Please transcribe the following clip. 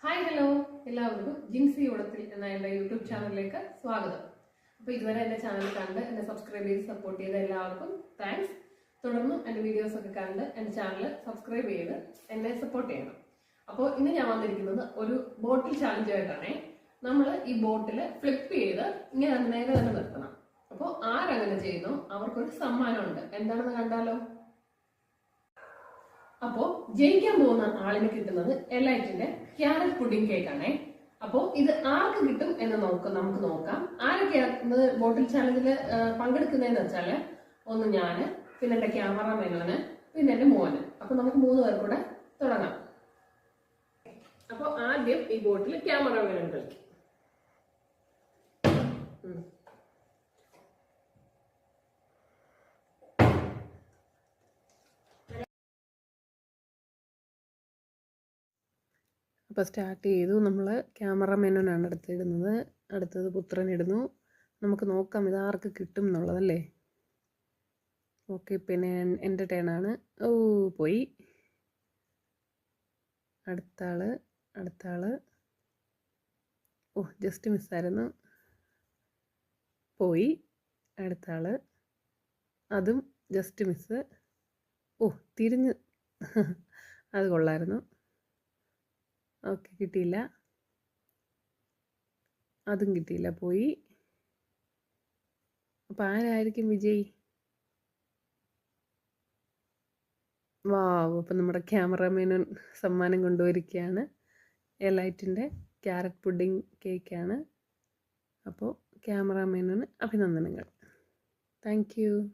Hi hello എല്ലാവർക്കും ജിൻസി ഉടത്തിൽ എന്ന എൻ്റെ യൂട്യൂബ് ചാനലിലേക്ക് സ്വാഗതം. അപ്പോൾ ഇതുവരെ എൻ്റെ ചാനൽ കണ്ട് എന്നെ സബ്സ്ക്രൈബ് ചെയ്ത് സപ്പോർട്ട് ചെയ്ത എല്ലാവർക്കും താങ്ക്സ്. തുടർന്നും എൻ്റെ വീഡിയോസ് ഒക്കെ കണ്ട് എൻ്റെ ചാനൽ സബ്സ്ക്രൈബ് ചെയ്ത് എന്നെ സപ്പോർട്ട് ചെയ്യണം. അപ്പോൾ ഇന്ന് ഞാൻ വന്നിരിക്കുന്നത് ഒരു ബോട്ടിൽ ചാലഞ്ചായിട്ടാണേ. നമ്മൾ ഈ ബോട്ടിൽ ഫ്ലിപ്പ് ചെയ്ത് ഇങ്ങനെ നേരെ തന്നെ നിർത്തണം. അപ്പോൾ ആരങ്ങനെ ചെയ്യുന്നു അവർക്കൊരു സമ്മാനമുണ്ട്. എന്താണെന്ന് കണ്ടാലോ? അപ്പോൾ ജയിക്കാൻ പോകുന്ന ആളിന് കിട്ടുന്നത് എലൈറ്റിന്റെ ക്യാരറ്റ് പുഡിംഗ് കേക്ക് ആണേ. അപ്പോൾ ഇത് ആർക്ക് കിട്ടും എന്ന് നമുക്ക് നോക്കാം. ആരൊക്കെയാണ് ബോട്ടിൽ ചാലഞ്ചിൽ പങ്കെടുക്കുന്നതെന്ന് വെച്ചാല്, ഒന്ന് ഞാന്, പിന്നെ എന്റെ ക്യാമറമാന്, പിന്നെ എന്റെ മോന്. അപ്പൊ നമുക്ക് 3 പേർ കൂടെ തുടങ്ങാം. അപ്പോൾ ആദ്യം ഈ ബോട്ടിൽ ക്യാമറമാൻ കളിക്കും. അപ്പോൾ സ്റ്റാർട്ട് ചെയ്തു. നമ്മൾ ക്യാമറമാനാണ് അടുത്തിടുന്നത്. അടുത്തത് പുത്രനിടുന്നു. നമുക്ക് നോക്കാം ഇത് ആർക്ക് കിട്ടും എന്നുള്ളതല്ലേ. ഓക്കെ, പിന്നെ എൻ്റെ ടേണാണ്. ഓ, പോയി. അടുത്ത ആള്. ഓ, ജസ്റ്റ് മിസ്സായിരുന്നു. പോയി. അടുത്ത ആള്. അതും ജസ്റ്റ് മിസ്സ്. ഓ, തിരിഞ്ഞ്. അത് കൊള്ളായിരുന്നു. ഓക്കെ, കിട്ടിയില്ല. അതും കിട്ടിയില്ല, പോയി. അപ്പം ആരായിരിക്കും വിജയ്? വാവ്, അപ്പം നമ്മുടെ ക്യാമറമാന് സമ്മാനം കൊണ്ടുപോയിരിക്കുകയാണ്. എലൈറ്റിൻ്റെ ക്യാരറ്റ് പുഡിംഗ് കേക്കാണ്. അപ്പോൾ ക്യാമറമാനിന് അഭിനന്ദനങ്ങൾ. Thank you.